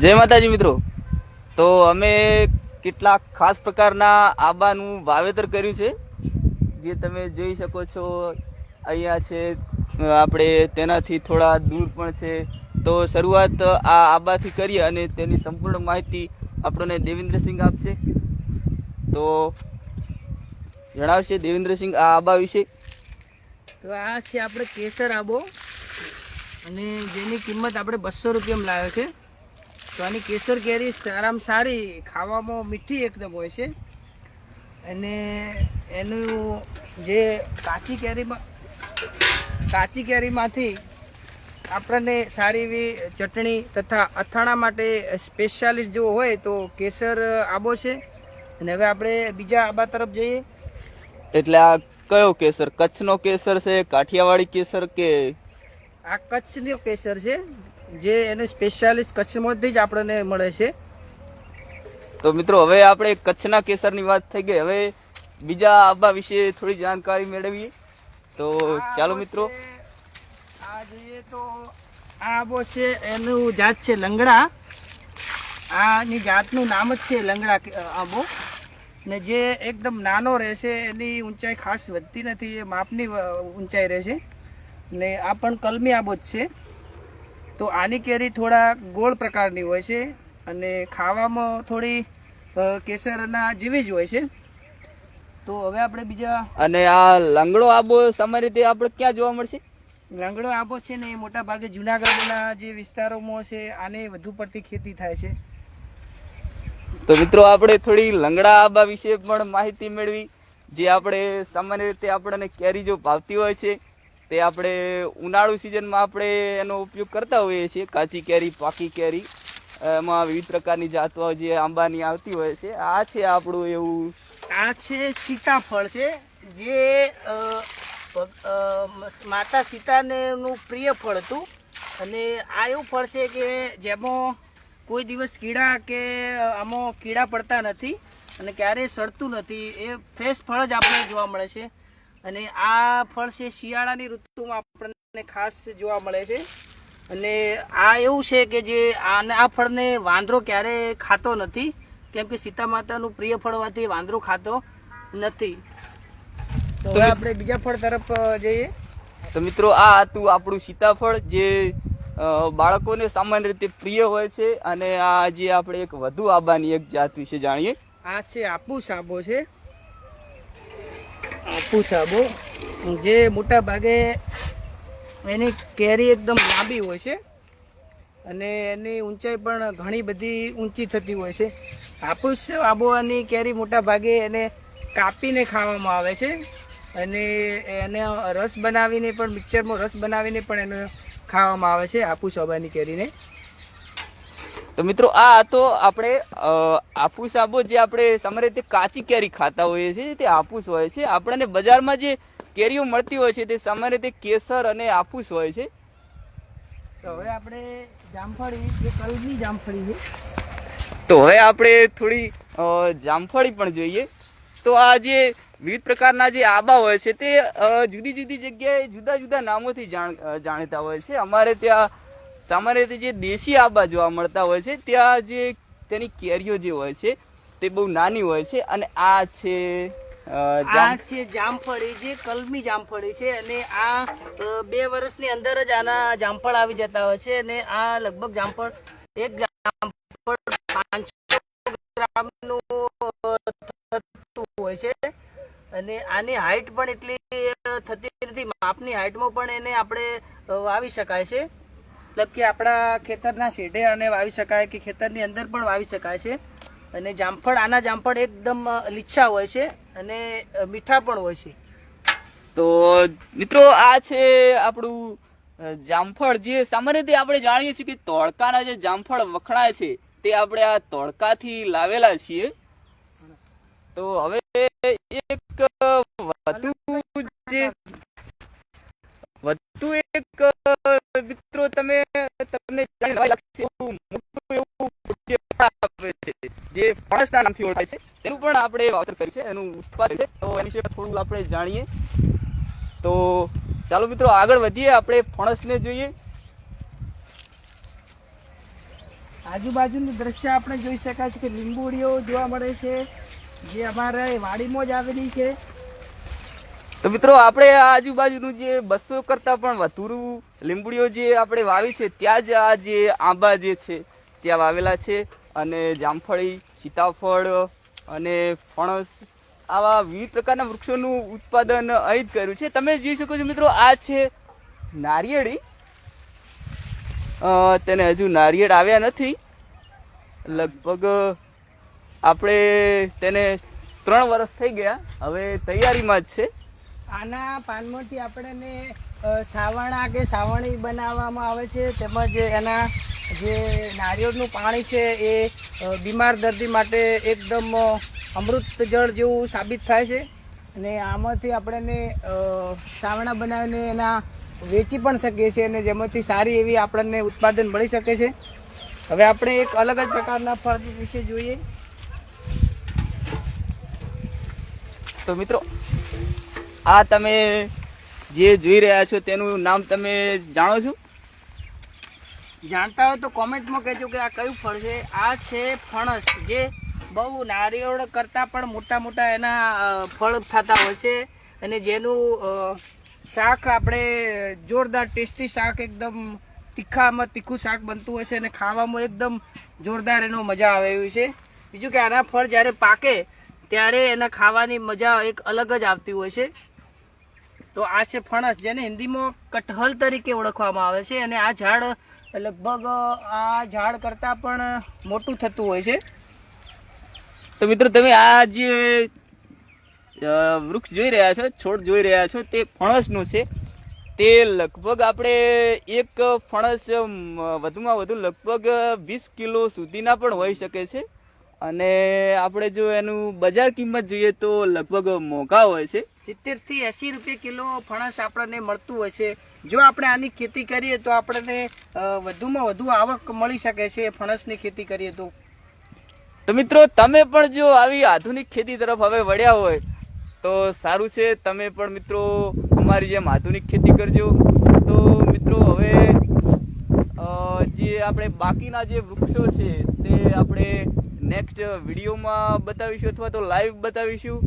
જય માતાજી મિત્રો। તો અમે કેટલાક ખાસ પ્રકારના આંબાનું વાવેતર કર્યું છે, જે તમે જોઈ શકો છો। અહીંયા છે, આપણે તેનાથી થોડા દૂર પણ છે। તો શરૂઆત આ આંબાથી કરીએ અને તેની સંપૂર્ણ માહિતી આપણને દેવેન્દ્રસિંહ આપશે। તો જણાવશે દેવેન્દ્રસિંહ આ આંબા વિશે। તો આ છે આપણે કેસર આંબો, અને જેની કિંમત આપણે 200 રૂપિયામાં લાવ્યો છે। તો આની કેસર કેરી સારામાં સારી, ખાવામાં મીઠી એકદમ હોય છે, અને એનું જે કાચી કેરીમાંથી આપણને સારી એવી ચટણી તથા અથાણા માટે સ્પેશિયાલિસ્ટ જો હોય તો કેસર આંબો છે। અને હવે આપણે બીજા આંબા તરફ જઈએ। એટલે આ કયો કેસર? કચ્છનો કેસર છે, કાઠિયાવાડી કેસર કે? આ કચ્છનો કેસર છે, જે એનું સ્પેશિયાલિસ્ટ કચ્છમાંથી જ આપણને મળે છે। તો મિત્રો હવે આપણે કચ્છના કેસરની વાત થઈ ગઈ, હવે બીજા આંબા વિશે થોડી જાણકારી મેળવીએ। તો ચાલો મિત્રો। આ જોઈએ તો આ આંબો છે, એનું જાત છે લંગડા। આની જાતનું નામ જ છે લંગડા આંબો, ને જે એકદમ નાનો રહેશે, એની ઊંચાઈ ખાસ વધતી નથી, એ માપની ઊંચાઈ રહેશે, ને આ પણ કલમી આંબો જ છે। તો આની કેરી થોડા ગોળ પ્રકારની હોય છે, અને ખાવામાં થોડી કેસરના જેવી જ હોય છે। તો હવે આપણે બીજા, અને આ લંગડો આંબો સામાન્ય રીતે આપણે ક્યાં જોવા મળશે? લંગડો આંબો છે ને, એ મોટા ભાગે જુનાગઢના જે વિસ્તારોમાં છે, આને વધુ પડતી ખેતી થાય છે। તો મિત્રો આપણે થોડી લંગડા આંબા વિશે પણ માહિતી મેળવી, જે આપણે સામાન્ય રીતે આપણને કેરી જો ભાવતી હોય છે, તે આપણે ઉનાળુ સિઝનમાં આપણે એનો ઉપયોગ કરતા હોઈએ છીએ। કાચી કેરી, પાકી કેરી, એમાં વિવિધ પ્રકારની જાતો જે આંબાની આવતી હોય છે। આ છે આપણું એવું, આ છે સીતાફળ છે, જે માતા સીતાનેનું પ્રિય ફળ હતું, અને આ એવું ફળ છે કે જેમાં કોઈ દિવસ કીડા કે આમાં કીડા પડતા નથી, અને ક્યારેય સડતું નથી। એ ફ્રેશ ફળ જ આપણને જોવા મળે છે, અને આ ફળ છે શિયાળાની ઋતુમાં આપણને ખાસ જોવા મળે છે। અને આ એવું છે કે જે આ ફળને વાંદરો ક્યારેય ખાતો નથી, કેમ કે સીતા માતાનું પ્રિય ફળ હોવાથી વાંદરો ખાતો નથી। તો હવે આપણે બીજા ફળ તરફ જઈએ। તો મિત્રો આ હતું આપણું સીતાફળ, જે બાળકોને સામાન્ય રીતે પ્રિય હોય છે। અને આ જે આપણે એક વધુ આંબાની એક જાત વિશે જાણીએ। આ છે આફૂસ આંબો છે, આફૂસ આંબો, જે મોટા ભાગે એની કેરી એકદમ લાંબી હોય છે, અને એની ઊંચાઈ પણ ઘણી બધી ઊંચી થતી હોય છે। આફૂસ આંબોની કેરી મોટા ભાગે એને કાપીને ખાવામાં આવે છે, અને એને રસ બનાવીને પણ, મિક્સરમાં રસ બનાવીને પણ એને ખાવામાં આવે છે આફૂસ આંબાની કેરીને। તો મિત્રો આ તો આપણે આફૂસ આંબો, જે આપણે સામાન્ય રીતે કાચી કેરી ખાતા હોઈએ છીએ, તે આફૂસ હોય છે। આપણને બજારમાં જે કેરીઓ મળતી હોય છે તે સામાન્ય રીતે કેસર અને આફૂસ હોય છે। તો હવે આપણે જામફળી, જે કલમી જામફળી છે, તો હવે આપણે થોડી જામફળી પણ જોઈએ। તો આ જે વિવિધ પ્રકારના જે આંબા હોય છે, તે જુદી જુદી જગ્યાએ જુદા જુદા નામોથી જાણીતા હોય છે। અમારે ત્યાં સામાન્ય રીતે જે દેશી આંબા જોવા મળતા હોય છે, ત્યાં જે તેની કેરીઓ જે હોય છે તે બહુ નાની હોય છે। અને આ છે જામફળી, જે કલમી જામફળી છે, અને આ 2 વર્ષની અંદર જ આના જામફળ આવી જતા હોય છે, અને આ લગભગ જામફળ, એક જામફળ 500 ગ્રામનું થતું હોય છે, અને આની હાઈટ પણ એટલી થતી નથી, માપની હાઈટમાં પણ એને આપણે વાવી શકાય છે। મતલબ કે આપણા ખેતરના શેઢે આને વાવી શકાય, કે ખેતરની અંદર પણ વાવી શકાય છે। અને જામફળ, આના જામફળ એકદમ લીચ્છા હોય છે, અને મીઠા પણ હોય છે। તો મિત્રો આ છે આપણું જામફળ, જે સામાન્ય રીતે આપણે જાણીએ છીએ કે તોડકાના જે જામફળ વખણાય છે, તે આપણે આ તોડકાથી લાવેલા છીએ। તો હવે એક વધુ એક મિત્રો તમને લાગશે, જે ફણસના નામથી ઓળખાય છે, તેનું પણ આપણે વાવેતર કર્યું છે, એનું ઉત્પાદન છે। તો એની વિશે થોડું આપણે જાણીએ। તો ચાલો મિત્રો આગળ વધીએ, આપણે ફણસને જોઈએ। આજુબાજુનું દ્રશ્ય આપણે જોઈ શકાય છે કે લીંબુડીઓ જોવા મળે છે જે અમારે વાડીમાં જ આવેલી છે. તો મિત્રો આપણે આ આજુબાજુનું જે 200 કરતાં પણ વધુ લીંબડીઓ જે આપણે વાવી છે ત્યાં જ આ જે આંબા જે છે ત્યાં વાવેલા છે, અને જામફળી, સીતાફળ અને ફણસ આવા વિવિધ પ્રકારના વૃક્ષોનું ઉત્પાદન અહીં જ કર્યું છે. તમે જોઈ શકો છો મિત્રો, આ છે નારિયેળી. તેને હજુ નારિયેળ આવ્યા નથી, લગભગ આપણે તેને 3 વર્ષ થઈ ગયા, હવે તૈયારીમાં જ છે. આના પાનમાંથી આપણને સાવરણા કે સાવરણી બનાવવામાં આવે છે, તેમજ એના જે નારિયેળનું પાણી છે એ બીમાર દર્દી માટે એકદમ અમૃત જળ જેવું સાબિત થાય છે. અને આમાંથી આપણને સાવરણા બનાવીને એના વેચી પણ શકીએ છીએ, અને જેમાંથી સારી એવી આપણને ઉત્પાદન મળી શકે છે. હવે આપણે એક અલગ જ પ્રકારના ફળ વિશે જોઈએ. તો મિત્રો, આ તમે જે જોઈ રહ્યા છો તેનું નામ તમે જાણો છો? જાણતા હોય તો કોમેન્ટમાં કહેજો કે આ કયું ફળ છે. આ છે ફણસ, જે બહુ નારિયેળ કરતાં પણ મોટા મોટા એના ફળ થતા હોય છે, અને જેનું શાક આપણે જોરદાર ટેસ્ટી શાક, એકદમ તીખું શાક બનતું હોય છે, અને ખાવામાં એકદમ જોરદાર એનો મજા આવે એવી છે. બીજું કે આના ફળ જ્યારે પાકે ત્યારે એના ખાવાની મજા એક અલગ જ આવતી હોય છે. તો આ છે ફણસ, જેને હિન્દીમાં કટહલ તરીકે ઓળખવામાં આવે છે, અને આ ઝાડ લગભગ આ ઝાડ કરતાં પણ મોટું થતું હોય છે. તો મિત્રો, તમે આ જે વૃક્ષ જોઈ રહ્યા છો, છોડ જોઈ રહ્યા છો, તે ફણસનું છે. તે લગભગ આપણે એક ફણસ વધુમાં વધુ લગભગ 20 કિલો સુધીના પણ હોઈ શકે છે, અને આપણે જો એનું બજાર કિંમત જોઈએ તો લગભગ મોંઘા હોય છે. 70 થી 80 રૂપિયા કિલો ફણસ આપણને મળતું હોય છે. જો આપણે આની ખેતી કરીએ તો આપણને વધુમાં વધુ આવક મળી શકે છે ફણસની ખેતી કરીએ તો. તો મિત્રો, તમે પણ જો આવી આધુનિક ખેતી તરફ હવે વળ્યા હોય તો સારું છે. તમે પણ મિત્રો અમારી જેમ આધુનિક ખેતી કરજો. તો મિત્રો, હવે જે આપણે બાકીના જે વૃક્ષો છે તે આપણે નેક્સ્ટ વિડીયોમાં બતાવીશું, અથવા તો લાઈવ બતાવીશું.